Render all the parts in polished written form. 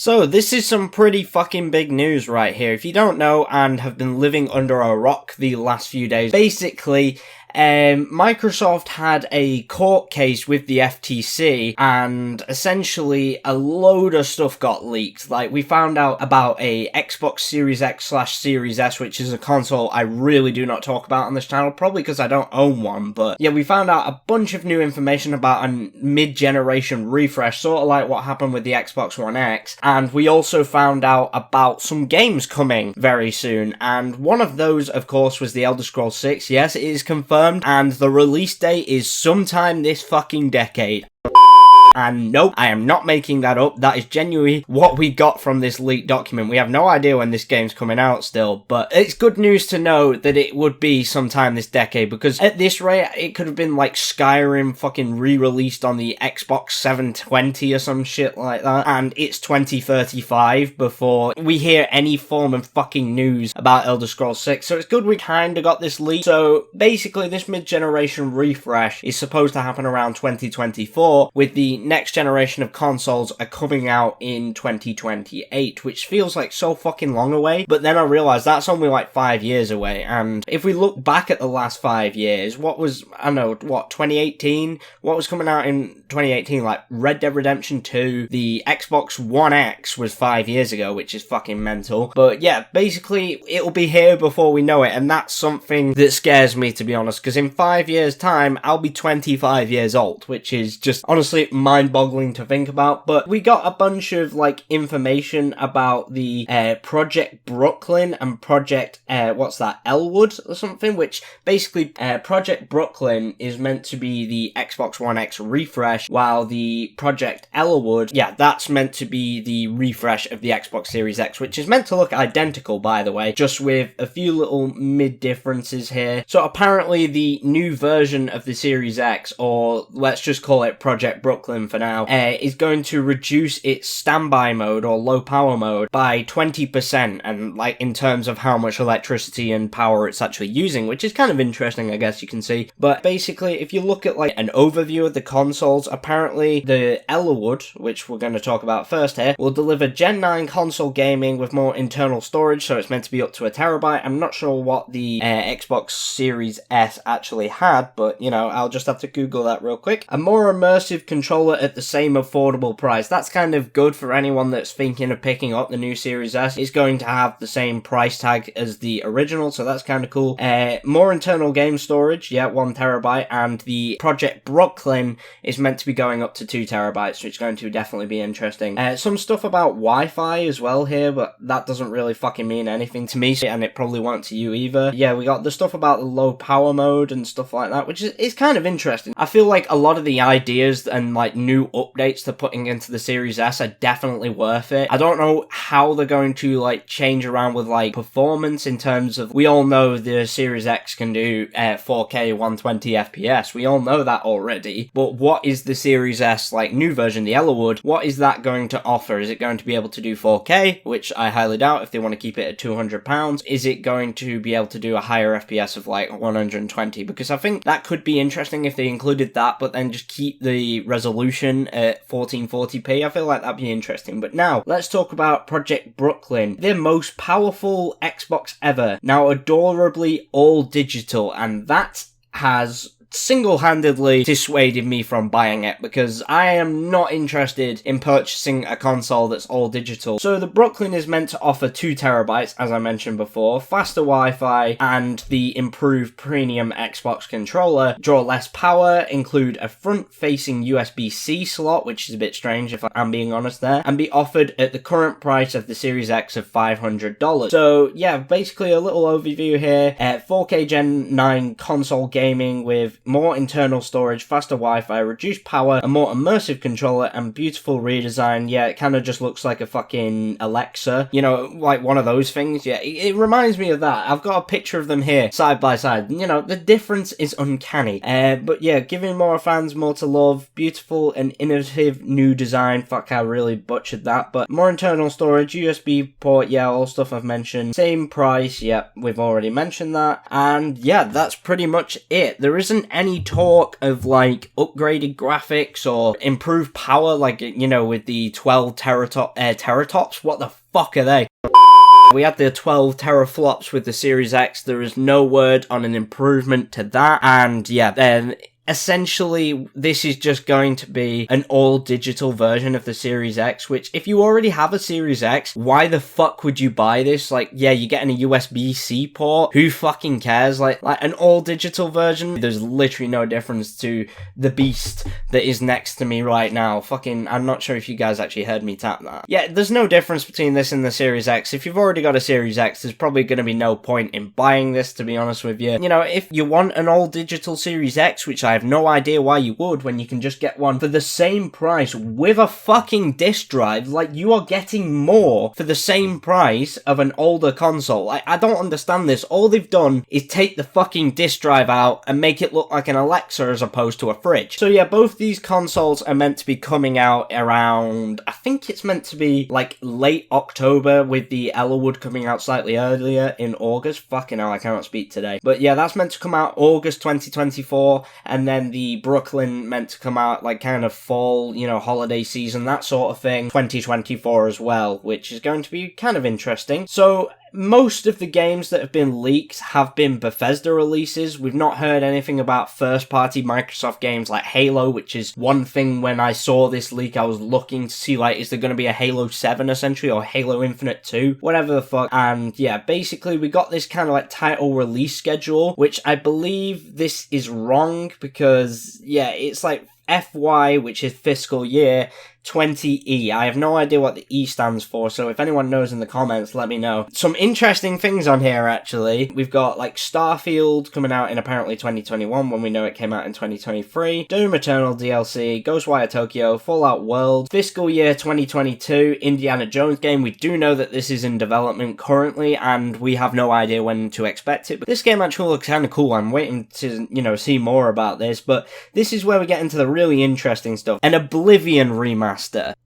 So this is some pretty fucking big news right here. If you don't know and have been living under a rock the last few days, basically Microsoft had a court case with the FTC and essentially a load of stuff got leaked. Like, we found out about a Xbox Series X/Series S, which is a console I really do not talk about on this channel, probably because I don't own one, but yeah, we found out a bunch of new information about a mid-generation refresh, sort of like what happened with the Xbox One X, and we also found out about some games coming very soon, and one of those, of course, was the Elder Scrolls 6. Yes, it is confirmed, and the release date is sometime this fucking decade. And nope, I am not making that up. That is genuinely what we got from this leaked document. We have no idea when this game's coming out still, but it's good news to know that it would be sometime this decade, because at this rate, it could have been like Skyrim fucking re-released on the Xbox 720 or some shit like that, and it's 2035 before we hear any form of fucking news about Elder Scrolls 6, so it's good we kinda got this leak. So basically, this mid-generation refresh is supposed to happen around 2024, with the next generation of consoles are coming out in 2028, which feels like so fucking long away, but then I realized that's only like 5 years away, and if we look back at the last 5 years, what was, 2018? What was coming out in 2018? Like Red Dead Redemption 2, the Xbox One X was 5 years ago, which is fucking mental, but yeah, basically, it'll be here before we know it, and that's something that scares me, to be honest, because in 5 years' time, I'll be 25 years old, which is just, honestly, mind-boggling to think about. But we got a bunch of like information about the Project Brooklyn and Project Elwood or something, which basically Project Brooklyn is meant to be the Xbox One X refresh, while the Project Elwood, yeah, that's meant to be the refresh of the Xbox Series X, which is meant to look identical, by the way, just with a few little mid differences here. So apparently the new version of the Series X, or let's just call it Project Brooklyn for now, is going to reduce its standby mode or low power mode by 20%, and like in terms of how much electricity and power it's actually using, which is kind of interesting, I guess you can see. But basically, if you look at like an overview of the consoles, apparently the Elwood, which we're going to talk about first here, will deliver Gen 9 console gaming with more internal storage, so it's meant to be up to 1 terabyte. I'm not sure what the Xbox Series S actually had, but you know, I'll just have to Google that real quick. A more immersive controller at the same affordable price. That's kind of good for anyone that's thinking of picking up the new Series S. It's going to have the same price tag as the original, so that's kind of cool. More internal game storage, yeah, 1 terabyte, and the Project Brooklyn is meant to be going up to 2 terabytes, which is going to definitely be interesting. Some stuff about Wi-Fi as well here, but that doesn't really fucking mean anything to me, and it probably won't to you either. Yeah, we got the stuff about the low power mode and stuff like that, which is kind of interesting. I feel like a lot of the ideas and like new updates they're putting into the Series S are definitely worth it. I don't know how they're going to like change around with like performance in terms of, we all know the Series X can do 4K 120 FPS. We all know that already, but what is the Series S like new version, the Elwood, what is that going to offer? Is it going to be able to do 4K, which I highly doubt if they want to keep it at £200? Is it going to be able to do a higher FPS of like 120? Because I think that could be interesting if they included that, but then just keep the resolution at 1440p. I feel like that'd be interesting. But now, let's talk about Project Brooklyn, the most powerful Xbox ever. Now, adorably all digital, and that has single-handedly dissuaded me from buying it, because I am not interested in purchasing a console that's all digital. So the Brooklyn is meant to offer 2 terabytes, as I mentioned before, faster Wi-Fi, and the improved premium Xbox controller, draw less power, include a front-facing USB-C slot, which is a bit strange if I'm being honest there, and be offered at the current price of the Series X of $500. So yeah, basically a little overview here. 4K Gen 9 console gaming with more internal storage, faster Wi-Fi, reduced power, a more immersive controller, and beautiful redesign. Yeah, it kind of just looks like a fucking Alexa, you know, like one of those things. Yeah, it reminds me of that. I've got a picture of them here, side by side. You know, the difference is uncanny. But yeah, giving more fans more to love, beautiful and innovative new design. Fuck, I really butchered that. But more internal storage, USB port, yeah, all stuff I've mentioned. Same price, yeah, we've already mentioned that. And yeah, that's pretty much it. There isn't any talk of like upgraded graphics or improved power, like, you know, with the 12 teratops? What the fuck are they? We had the 12 teraflops with the Series X. There is no word on an improvement to that. And yeah, then essentially, this is just going to be an all-digital version of the Series X, which, if you already have a Series X, why the fuck would you buy this? Like, yeah, you're getting a USB-C port. Who fucking cares? Like an all-digital version, there's literally no difference to the beast that is next to me right now. Fucking, I'm not sure if you guys actually heard me tap that. Yeah, there's no difference between this and the Series X. If you've already got a Series X, there's probably going to be no point in buying this, to be honest with you. You know, if you want an all-digital Series X, which I have no idea why you would when you can just get one for the same price with a fucking disc drive, like, you are getting more for the same price of an older console. Like, I don't understand this. All they've done is take the fucking disc drive out and make it look like an Alexa as opposed to a fridge. So yeah, both these consoles are meant to be coming out around, I think it's meant to be like late October, with the Ellerwood coming out slightly earlier in August. Fucking hell, I cannot speak today. But yeah, that's meant to come out August 2024, and then the Brooklyn meant to come out like kind of fall, you know, holiday season, that sort of thing, 2024 as well, which is going to be kind of interesting. So most of the games that have been leaked have been Bethesda releases. We've not heard anything about first-party Microsoft games like Halo, which is one thing. When I saw this leak, I was looking to see, like, is there going to be a Halo 7 essentially, or Halo Infinite 2, whatever the fuck. And yeah, basically we got this kind of like title release schedule, which I believe this is wrong, because yeah, it's like FY, which is fiscal year 20E. I have no idea what the E stands for, so if anyone knows in the comments, let me know. Some interesting things on here, actually. We've got, like, Starfield coming out in apparently 2021, when we know it came out in 2023. Doom Eternal DLC, Ghostwire Tokyo, Fallout World, fiscal year 2022, Indiana Jones game. We do know that this is in development currently, and we have no idea when to expect it, but this game actually looks kind of cool. I'm waiting to, you know, see more about this, but this is where we get into the really interesting stuff. An Oblivion remaster.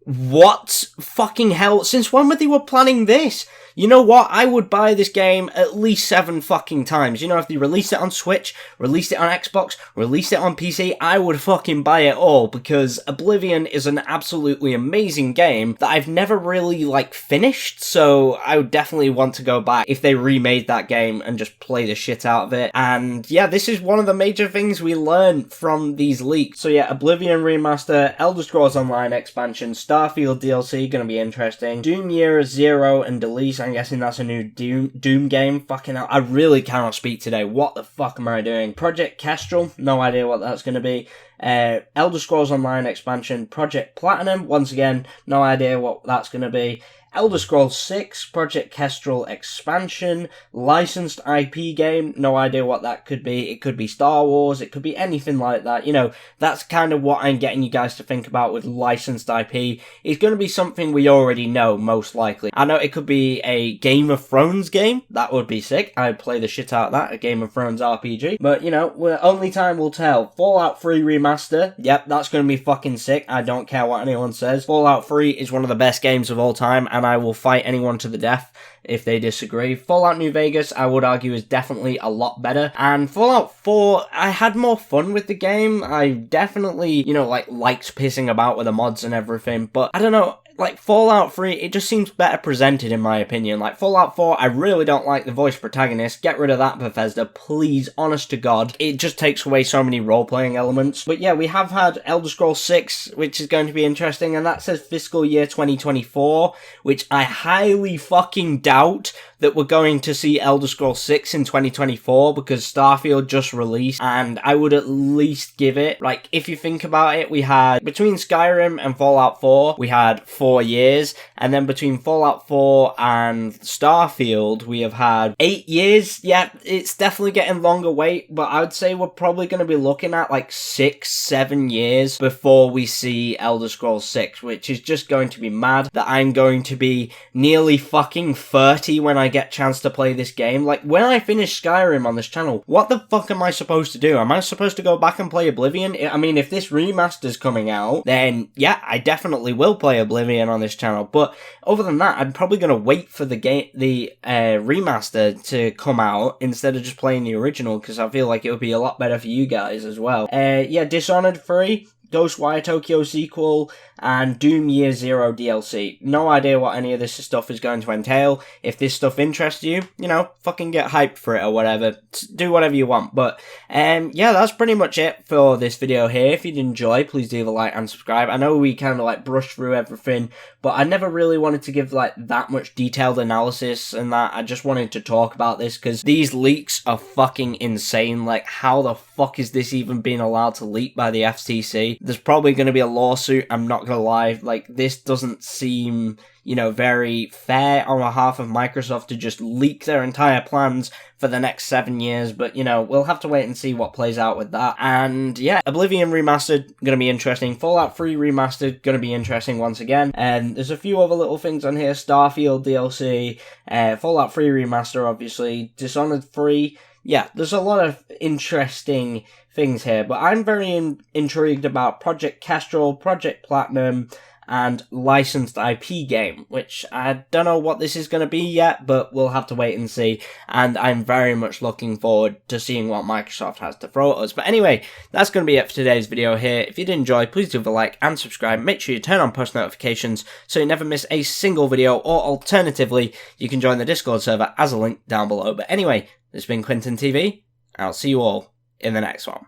What fucking hell? Since when were they planning this? You know what? I would buy this game at least 7 fucking times. You know, if they released it on Switch, released it on Xbox, released it on PC, I would fucking buy it all, because Oblivion is an absolutely amazing game that I've never really, like, finished, so I would definitely want to go back if they remade that game and just play the shit out of it. And yeah, this is one of the major things we learned from these leaks. So yeah, Oblivion remaster, Elder Scrolls Online expansion, Starfield DLC, gonna be interesting. Doom Year Zero and Delise, I'm guessing that's a new Doom game. Fucking hell, I really cannot speak today. What the fuck am I doing? Project Kestrel, no idea what that's gonna be. Elder Scrolls Online expansion, Project Platinum, once again, no idea what that's gonna be. Elder Scrolls 6, Project Kestrel expansion, licensed IP game, no idea what that could be. It could be Star Wars, it could be anything like that. You know, that's kind of what I'm getting you guys to think about with licensed IP. It's going to be something we already know, most likely. I know it could be a Game of Thrones game, that would be sick. I'd play the shit out of that, a Game of Thrones RPG. But, you know, only time will tell. Fallout 3 remaster, yep, that's going to be fucking sick. I don't care what anyone says. Fallout 3 is one of the best games of all time, and I will fight anyone to the death if they disagree. Fallout New Vegas, I would argue, is definitely a lot better. And Fallout 4, I had more fun with the game. I definitely, you know, liked pissing about with the mods and everything, but I don't know, like, Fallout 3, it just seems better presented, in my opinion. Like, Fallout 4, I really don't like the voice protagonist. Get rid of that, Bethesda, please, honest to God. It just takes away so many role-playing elements. But yeah, we have had Elder Scrolls 6, which is going to be interesting, and that says fiscal year 2024, which I highly fucking doubt that we're going to see Elder Scrolls 6 in 2024, because Starfield just released, and I would at least give it, like, if you think about it, we had, between Skyrim and Fallout 4, we had 4 years, and then between Fallout 4 and Starfield, we have had 8 years. Yeah, it's definitely getting longer wait, but I would say we're probably going to be looking at like 6-7 years before we see Elder Scrolls 6, which is just going to be mad that I'm going to be nearly fucking 30 when I get a chance to play this game. Like, when I finish Skyrim on this channel, what the fuck am I supposed to do? Am I supposed to go back and play Oblivion? I mean, if this remaster's coming out, then yeah, I definitely will play Oblivion on this channel. But other than that, I'm probably gonna wait for the remaster to come out instead of just playing the original, because I feel like it would be a lot better for you guys as well. Yeah, Dishonored 3, Ghostwire Tokyo sequel, and Doom Year Zero DLC. No idea what any of this stuff is going to entail. If this stuff interests you, you know, fucking get hyped for it or whatever. Do whatever you want. But, yeah, that's pretty much it for this video here. If you did enjoy, please leave a like and subscribe. I know we kind of, like, brushed through everything, but I never really wanted to give, like, that much detailed analysis and that. I just wanted to talk about this, because these leaks are fucking insane. Like, how the fuck is this even being allowed to leak by the FTC? There's probably going to be a lawsuit, I'm not going to lie. Like, this doesn't seem, you know, very fair on behalf of Microsoft to just leak their entire plans for the next 7 years, but, you know, we'll have to wait and see what plays out with that. And, yeah, Oblivion Remastered, gonna be interesting. Fallout 3 Remastered, gonna be interesting once again. And there's a few other little things on here. Starfield DLC, Fallout 3 Remaster, obviously, Dishonored 3. Yeah, there's a lot of interesting things here, but I'm very intrigued about Project Kestrel, Project Platinum, and licensed IP game, which I don't know what this is going to be yet, but we'll have to wait and see, and I'm very much looking forward to seeing what Microsoft has to throw at us. But anyway, that's going to be it for today's video here. If you did enjoy, please do leave a like and subscribe. Make sure you turn on post notifications so you never miss a single video, or alternatively, you can join the Discord server as a link down below. But anyway, this has been QuinntonTV. I'll see you all in the next one.